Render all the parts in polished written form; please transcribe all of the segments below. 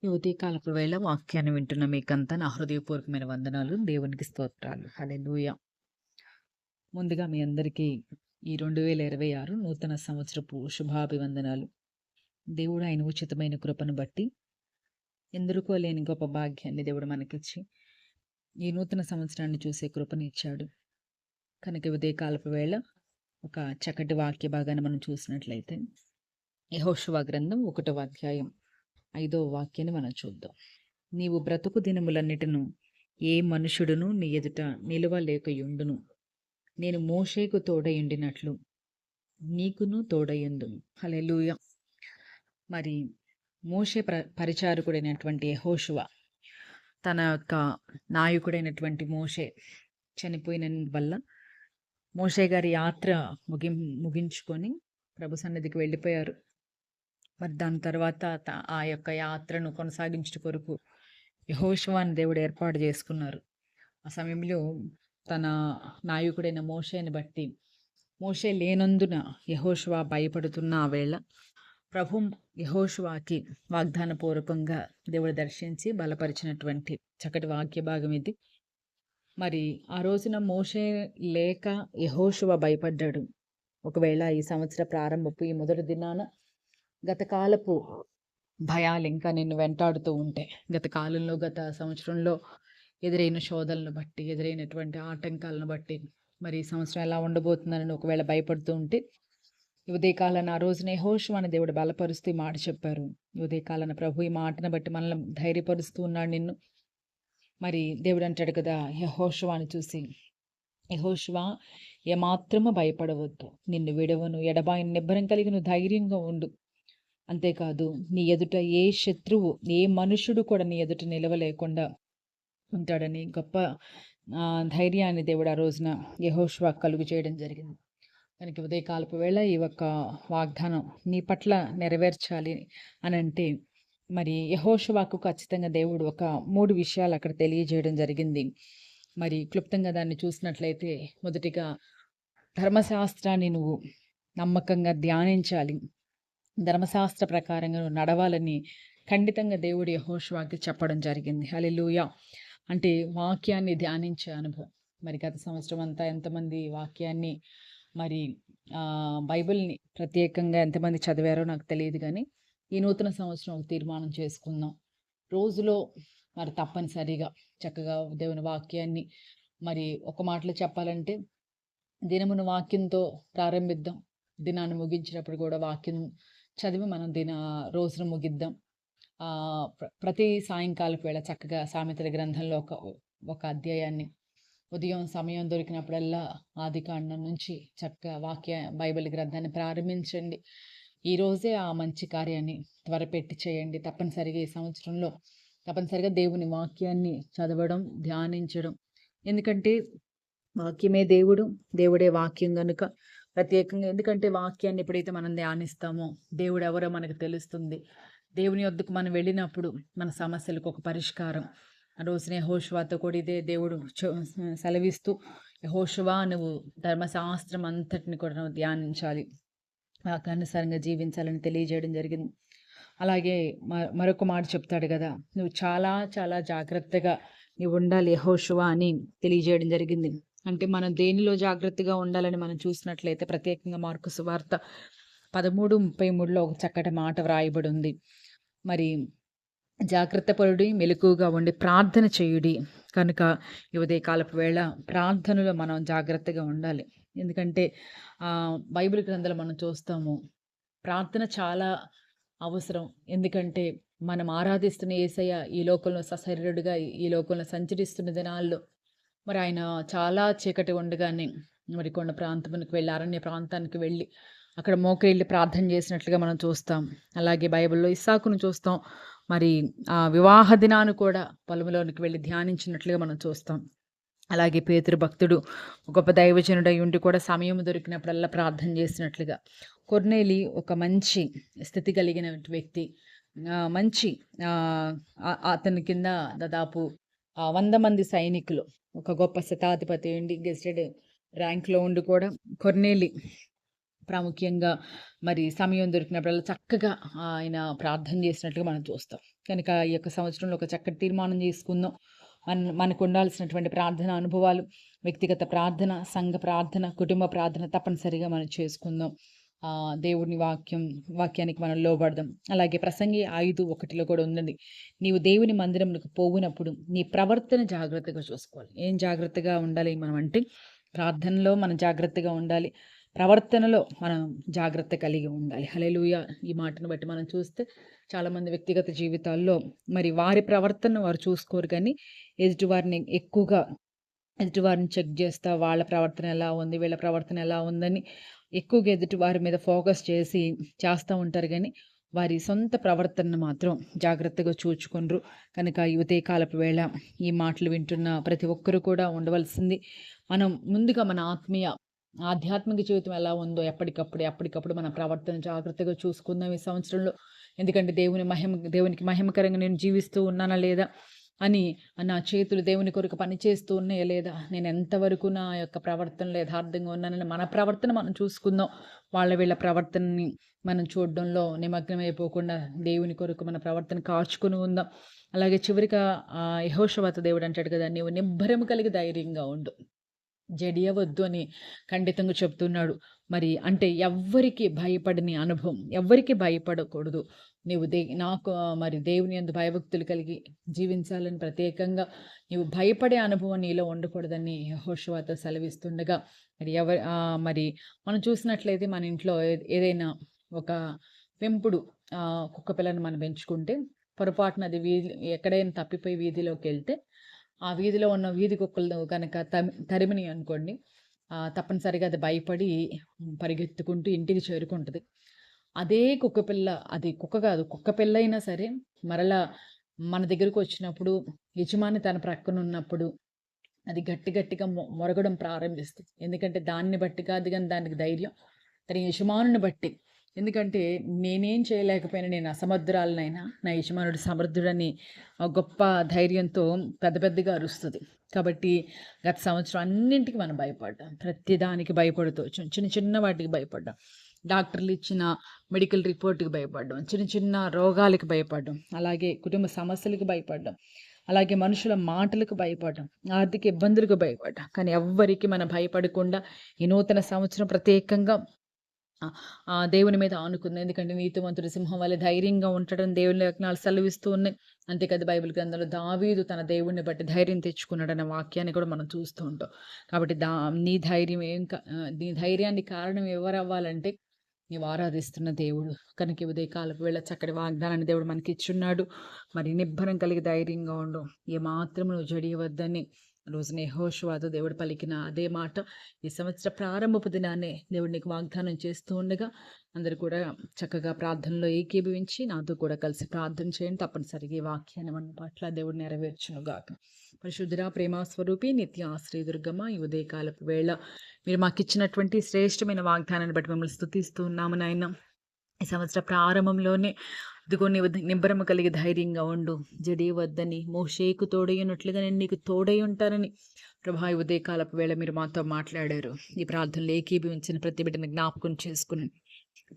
ఈ ఉదయకాలపు వేళ వాక్యాన్ని వింటున్న మీకంతా నా హృదయపూర్వకమైన వందనాలు. దేవునికి స్తోత్రాలు. హల్లెలూయా. ముందుగా మీ అందరికీ ఈ 2026 నూతన సంవత్సరపు శుభాభివందనాలు. దేవుడు ఆయన ఉచితమైన కృపను బట్టి ఎందరికో లేని గొప్ప భాగ్యాన్ని దేవుడు మనకిచ్చి ఈ నూతన సంవత్సరాన్ని చూసే కృపను ఇచ్చాడు. కనుక ఈ ఉదయకాలపు వేళ ఒక చక్కటి వాక్య భాగాన్ని మనం చూసినట్లయితే యెహోషువ గ్రంథం 1వ అధ్యాయం 5వ వాక్యాన్ని మనం చూద్దాం. నీవు బ్రతుకు దినములన్నిటిను ఏ మనుషుడును నీ ఎదుట నిలువలేకయుండును. నేను మోషేకు తోడయుండినట్లు నీకును తోడయుందును. హల్లెలూయా. మరి మోషే పరిచారకుడైనటువంటి యెహోషువ తన యొక్క నాయకుడైనటువంటి మోషే చనిపోయిన వల్ల మోషే గారి యాత్ర ముగించుకొని ప్రభు సన్నిధికి వెళ్ళిపోయారు. మరి దాని తర్వాత ఆ యొక్క యాత్రను కొనసాగించడం కొరకు యెహోషువను దేవుడు ఏర్పాటు చేసుకున్నారు. ఆ సమయంలో తన నాయకుడైన మోషేని బట్టి మోషే లేనందున యెహోషువ భయపడుతున్న ఆ వేళ ప్రభు యెహోషువకి వాగ్దాన పూర్వకంగా దేవుడు దర్శించి బలపరిచినటువంటి చక్కటి వాక్య భాగం ఇది. మరి ఆ రోజున మోషే లేక యెహోషువ భయపడ్డాడు. ఒకవేళ ఈ సంవత్సర ప్రారంభపు ఈ మొదటి దినాన గత కాలపు భయాలు ఇంకా నిన్ను వెంటాడుతూ ఉంటే, గత కాలంలో గత సంవత్సరంలో ఎదురైన శోధనలను బట్టి, ఎదురైనటువంటి ఆటంకాలను బట్టి మరి ఈ సంవత్సరం ఎలా ఉండబోతుందని ఒకవేళ భయపడుతూ ఉంటే, ఉదయకాలాన ఆ రోజున యెహోషువను దేవుడు బలపరుస్తూ మాట చెప్పారు. ఉదయకాలాన ప్రభు ఈ మాటను బట్టి మనల్ని ధైర్యపరుస్తూ ఉన్నాడు నిన్ను. మరి దేవుడు అంటాడు కదా యెహోషువను చూసి, యెహోషువ ఏమాత్రము భయపడవద్దు, నిన్ను విడవను, ఎడబాయను, నిబ్బరం కలిగి నువ్వు ధైర్యంగా ఉండు. అంతేకాదు నీ ఎదుట ఏ శత్రువు ఏ మనుషుడు కూడా నీ ఎదుట నిలవలేకుండా ఉంటాడని గొప్ప ధైర్యాన్ని దేవుడు ఆ రోజున యెహోషువ కలుగు చేయడం జరిగింది. కనుక ఉదయకాలపు వేళ ఈ యొక్క వాగ్దానం నీ పట్ల నెరవేర్చాలి అని అంటే మరి యెహోషువకు ఖచ్చితంగా దేవుడు ఒక 3 విషయాలు అక్కడ తెలియజేయడం జరిగింది. మరి క్లుప్తంగా దాన్ని చూసినట్లయితే మొదటిగా ధర్మశాస్త్రాన్ని నువ్వు నమ్మకంగా ధ్యానించాలి, ధర్మశాస్త్ర ప్రకారంగా నువ్వు నడవాలని ఖండితంగా దేవుడు యెహోషువకి చెప్పడం జరిగింది. హల్లెలూయా. అంటే వాక్యాన్ని ధ్యానించే అనుభవం. మరి గత సంవత్సరం అంతా ఎంతమంది వాక్యాన్ని మరి బైబిల్ని ప్రత్యేకంగా ఎంతమంది చదివారో నాకు తెలియదు, కానీ ఈ నూతన సంవత్సరం ఒక తీర్మానం చేసుకుందాం. రోజులో మరి తప్పనిసరిగా చక్కగా దేవుని వాక్యాన్ని మరి ఒక మాటలో చెప్పాలంటే దినమును వాక్యంతో ప్రారంభిద్దాం. దినాన్ని ముగించినప్పుడు కూడా వాక్యం చదివి మనం రోజును ముగిద్దాం. ప్రతి సాయంకాలపు వేళ చక్కగా సామెతల గ్రంథంలో ఒక అధ్యాయాన్ని ఉదయం సమయం దొరికినప్పుడల్లా ఆదికాండం నుంచి చక్కగా బైబిల్ గ్రంథాన్ని ప్రారంభించండి. ఈరోజే ఆ మంచి కార్యాన్ని త్వరపెట్టి చేయండి. తప్పనిసరిగా ఈ సంవత్సరంలో తప్పనిసరిగా దేవుని వాక్యాన్ని చదవడం, ధ్యానించడం. ఎందుకంటే వాక్యమే దేవుడు, దేవుడే వాక్యం కనుక ప్రత్యేకంగా. ఎందుకంటే వాక్యాన్ని ఎప్పుడైతే మనం ధ్యానిస్తామో దేవుడు ఎవరో మనకు తెలుస్తుంది. దేవుని వద్దకు మనం వెళ్ళినప్పుడు మన సమస్యలకు ఒక పరిష్కారం. ఆ రోజున యెహోషువతో కూడా ఇదే దేవుడు సెలవిస్తూ, యెహోషువ నువ్వు ధర్మశాస్త్రం అంతటిని కూడా నువ్వు ధ్యానించాలి, వాక్యానుసారంగా జీవించాలని తెలియజేయడం జరిగింది. అలాగే మరొక మాట చెప్తాడు కదా, నువ్వు చాలా చాలా జాగ్రత్తగా నువ్వు ఉండాలి యెహోషువ అని తెలియజేయడం జరిగింది. అంటే మనం దేనిలో జాగ్రత్తగా ఉండాలని మనం చూసినట్లయితే ప్రత్యేకంగా మార్కు సువార్త 13:33లో ఒక చక్కటి మాట వ్రాయబడి ఉంది. మరి జాగ్రత్త పరుడి, మెలకుగా ఉండి ప్రార్థన చేయుడి. కనుక ఈ ఉదయకాలపు వేళ ప్రార్థనలో మనం జాగ్రత్తగా ఉండాలి. ఎందుకంటే బైబిల్ గ్రంథాలు మనం చూస్తాము, ప్రార్థన చాలా అవసరం. ఎందుకంటే మనం ఆరాధిస్తున్న యేసయ్య ఈ లోకంలో సశరీరుడుగా ఈ లోకంలో సంచరిస్తున్న దినాల్లో మరి ఆయన చాలా చీకటి ఉండగానే మరి కొండ ప్రాంతానికి వెళ్ళి, అరణ్య ప్రాంతానికి వెళ్ళి అక్కడ మోకరిల్లి ప్రార్థన చేసినట్లుగా మనం చూస్తాం. అలాగే బైబిల్లో ఇస్సాకును చూస్తాం, మరి ఆ వివాహ దినాన్ని కూడా పొలంలోనికి వెళ్ళి ధ్యానించినట్లుగా మనం చూస్తాం. అలాగే పేతురు భక్తుడు గొప్ప దైవజనుడై ఉండి కూడా సమయం దొరికినప్పుడల్లా ప్రార్థన చేసినట్లుగా. కొర్నేలి ఒక మంచి స్థితి కలిగిన వ్యక్తి, మంచి అతని కింద దాదాపు 100 మంది సైనికులు, ఒక గొప్ప శతాధిపతి ఉండి గెస్టెడ్ ర్యాంక్లో ఉండి కూడా కొర్నేలి ప్రాముఖ్యంగా మరి సమయం దొరికినప్పుడల్లా చక్కగా ఆయన ప్రార్థన చేసినట్లుగా మనం చూస్తాం. కనుక ఈ యొక్క సంవత్సరంలో ఒక చక్కటి తీర్మానం చేసుకుందాం. మనకు ఉండాల్సినటువంటి ప్రార్థన అనుభవాలు, వ్యక్తిగత ప్రార్థన, సంఘ ప్రార్థన, కుటుంబ ప్రార్థన తప్పనిసరిగా మనం చేసుకుందాం. దేవుని వాక్యానికి మనం లోబడదాం. అలాగే ప్రసంగి 5:1 కూడా ఉందండి. నీవు దేవుని మందిరమునకు పోవునప్పుడు నీ ప్రవర్తన జాగ్రత్తగా చూసుకోవాలి. ఏం జాగ్రత్తగా ఉండాలి మనం అంటే, ప్రార్థనలో మనం జాగ్రత్తగా ఉండాలి. ప్రవర్తనలో మనం జాగ్రత్త కలిగి ఉండాలి. హల్లెలూయా! ఈ మాటను బట్టి మనం చూస్తే చాలామంది వ్యక్తిగత జీవితాల్లో మరి వారి ప్రవర్తనను వారు చూసుకోరు కానీ, ఎదుటివారిని చెక్ చేస్తా వాళ్ళ ప్రవర్తన ఎలా ఉంది, వీళ్ళ ప్రవర్తన ఎలా ఉందని ఎక్కువగా ఎదుటివారి మీద ఫోకస్ చేస్తూ ఉంటారు కానీ, వారి సొంత ప్రవర్తనను మాత్రం జాగ్రత్తగా చూచుకొనరు. కనుక ఈ ఉదయకాలపు వేళ ఈ మాటలు వింటున్న ప్రతి ఒక్కరు కూడా ఉండవలసింది, మనం ముందుగా మన ఆధ్యాత్మిక జీవితం ఎలా ఉందో అప్పటికప్పుడు మన ప్రవర్తన జాగ్రత్తగా చూసుకుందాం ఈ సంవత్సరంలో. ఎందుకంటే దేవునికి మహిమకరంగా నేను జీవిస్తూ ఉన్నానా లేదా అని, నా చేతులు దేవుని కొరకు పనిచేస్తూ ఉన్నాయా లేదా, నేను ఎంతవరకు నా యొక్క ప్రవర్తనలో యథార్థంగా ఉన్నానని మన ప్రవర్తన మనం చూసుకుందాం. వీళ్ళ ప్రవర్తనని మనం చూడడంలో నిమగ్నమైపోకుండా దేవుని కొరకు మన ప్రవర్తన కాచుకొని ఉందాం. అలాగే చివరిగా యెహోషువతో దేవుడు అంటాడు కదా, నీవు నిబ్బరము కలిగి ధైర్యంగా ఉండు, జడియవద్దు అని ఖండితంగా చెప్తున్నాడు. మరి అంటే ఎవ్వరికి భయపడని అనుభవం, ఎవ్వరికి భయపడకూడదు. నీవు నాకు మరి దేవుని యందు భయభక్తులు కలిగి జీవించాలని, ప్రత్యేకంగా నీవు భయపడే అనుభవం నీలో ఉండకూడదని యెహోషువతో సెలవిస్తుండగా, మరి మనం చూసినట్లయితే మన ఇంట్లో ఏదైనా ఒక పెంపుడు కుక్క పిల్లని మనం పెంచుకుంటే, పొరపాటున అది ఎక్కడైనా తప్పిపోయి వీధిలోకి వెళ్తే, ఆ వీధిలో ఉన్న వీధి కుక్కలు కనుక తరిమిని అనుకోండి, తప్పనిసరిగా అది భయపడి పరిగెత్తుకుంటూ ఇంటికి చేరుకుంటుంది. అదే కుక్క పిల్ల, అది కుక్క కాదు, కుక్క పిల్ల అయినా సరే మరలా మన దగ్గరకు వచ్చినప్పుడు, యజమాని తన ప్రక్కన ఉన్నప్పుడు అది గట్టిగా మొరగడం ప్రారంభిస్తుంది. ఎందుకంటే దాన్ని బట్టి కాదు కానీ దానికి ధైర్యం తన యజమానుని బట్టి. ఎందుకంటే నేనేం చేయలేకపోయినా, నేను అసమర్థురాలనైనా నా యజమానుడు సమర్థుడని గొప్ప ధైర్యంతో పెద్దగా అరుస్తుంది. కాబట్టి గత సంవత్సరం అన్నింటికి మనం భయపడ్డాం. ప్రతిదానికి భయపడుతూ చిన్న వాటికి భయపడ్డాం. డాక్టర్లు ఇచ్చిన మెడికల్ రిపోర్ట్‌కి భయపడ్డాం. చిన్న రోగాలకి భయపడ్డాం. అలాగే కుటుంబ సమస్యలకు భయపడ్డాం. అలాగే మనుషుల మాటలకు భయపడ్డాం. ఆర్థిక ఇబ్బందులకు భయపడ్డాం. కానీ ఎవ్వరికి మనం భయపడకుండా ఈ నూతన సంవత్సరం ప్రత్యేకంగా దేవుని మీద ఆనుకుంది. ఎందుకంటే నీతిమంతుడు సింహం వలె ధైర్యంగా ఉంటాడని దేవుని లేఖనాలు సెలవిస్తూ ఉన్నాయి. అంతేకాదు బైబిల్ గ్రంథంలో దావీదు తన దేవుడిని బట్టి ధైర్యం తెచ్చుకున్నాడన్న వాక్యాన్ని కూడా మనం చూస్తూ ఉంటాం. కాబట్టి నీ ధైర్యానికి కారణం ఎవరవ్వాలంటే నీవు ఆరాధిస్తున్న దేవుడు. కనుక ఉదయకాలపు వేళ చక్కటి వాగ్దానాన్ని దేవుడు మనకి ఇచ్చున్నాడు. మరి నిబ్బరం కలిగి ధైర్యంగా ఉండు, ఏమాత్రం నువ్వు జడియవద్దని రోజున యెహోషువతో దేవుడు పలికిన అదే మాట ఈ సంవత్సర ప్రారంభపు దినాన్నే దేవుడు నీకు వాగ్దానం చేస్తూ ఉండగా, అందరూ కూడా చక్కగా ప్రార్థనలో ఏకీభవించి నాతో కూడా కలిసి ప్రార్థన చేయండి. తప్పనిసరిగా ఈ వాక్యాన్ని మన పట్ల దేవుడు నెరవేర్చునుగాక. పరిశుద్ధుడా, ప్రేమ స్వరూపి, నిత్య ఆశ్రయ దుర్గమ్మ, ఈ ఉదయకాలపు వేళ మీరు మాకు ఇచ్చినటువంటి శ్రేష్టమైన వాగ్దానాన్ని బట్టి మిమ్మల్ని స్తుతిస్తూ ఉన్నాము నాయన. ఈ సంవత్సర ప్రారంభంలోనే ఇదిగో నీవు నిబ్బరము కలిగి ధైర్యంగా ఉండు, జడియవద్దని, మోషేకు తోడయ్యున్నట్లుగా నేను నీకు తోడై ఉంటానని ప్రభా ఈ ఉదయకాలపు వేళ మీరు మాతో మాట్లాడారు. ఈ ప్రార్థనలు ఏకీభవించిన ప్రతి బిడ్డని జ్ఞాపకం చేసుకుని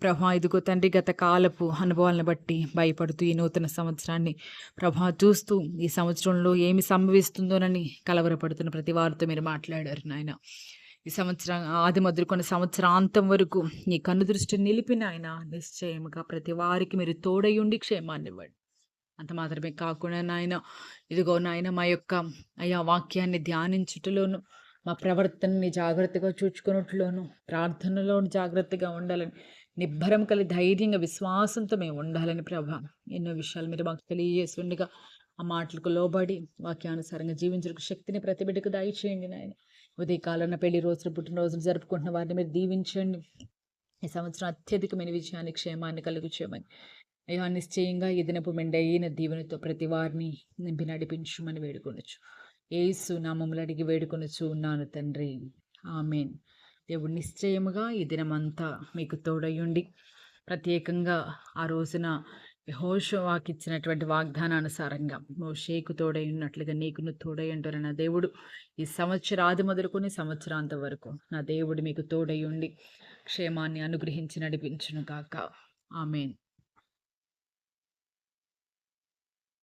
ప్రభా ఇదిగో తండ్రి, గత కాలపు అనుభవాలను బట్టి భయపడుతూ ఈ నూతన సంవత్సరాన్ని ప్రభా చూస్తూ ఈ సంవత్సరంలో ఏమి సంభవిస్తుందోనని కలవరపడుతున్న ప్రతి వారితో మీరు మాట్లాడారు నాయన. ఈ సంవత్సరం ఆది మొదలుకొని సంవత్సరాంతం వరకు నీ కన్ను దృష్టి నిలిపిన ఆయన నిశ్చయముగా ప్రతి వారికి మీరు తోడయుండి క్షేమాన్ని ఇవ్వండి. అంత మాత్రమే కాకుండా నాయన ఇదిగో నాయన మా యొక్క అయా వాక్యాన్ని ధ్యానించుటలోను, మా ప్రవర్తనని జాగ్రత్తగా చూచుకున్నట్లోను, ప్రార్థనలోను జాగ్రత్తగా ఉండాలని, నిబ్బరం కలిగి ధైర్యంగా విశ్వాసంతో మేము ఉండాలని ప్రభా ఎన్నో విషయాలు మీరు మాకు తెలియజేసి ఉండగా ఆ మాటలకు లోబడి వాక్యానుసారంగా జీవించడానికి శక్తిని ప్రతి బిడ్డకు దయచేయండి నాయన. ఉదయకాలంలో పెళ్లి రోజులు, పుట్టినరోజులు జరుపుకుంటున్న వారిని మీరు దీవించండి. ఈ సంవత్సరం అత్యధికమైన విజయాన్ని, క్షేమాన్ని కలుగు చేయమని అయ్యా నిశ్చయంగా ఈ దినపు మెండైన దీవెనతో ప్రతి వారిని నింపి నడిపించమని వేడుకొనొచ్చు. యేసు నామములు అడిగి వేడుకొనొచ్చు ఉన్నాను తండ్రి, ఆమేన్. దేవుడు నిశ్చయముగా ఈ దినమంతా మీకు తోడయుండి ప్రత్యేకంగా ఆ రోజున యెహోషువకి ఇచ్చినటువంటి వాగ్దానానుసారంగా మోషేకు తోడై ఉన్నట్లుగా నీకును తోడై ఉంటారు నా దేవుడు. ఈ సంవత్సరాది మొదలుకొని సంవత్సరాంతం వరకు నా దేవుడు మీకు తోడై ఉండి క్షేమాన్ని అనుగ్రహించి నడిపించును గాక. ఆమేన్.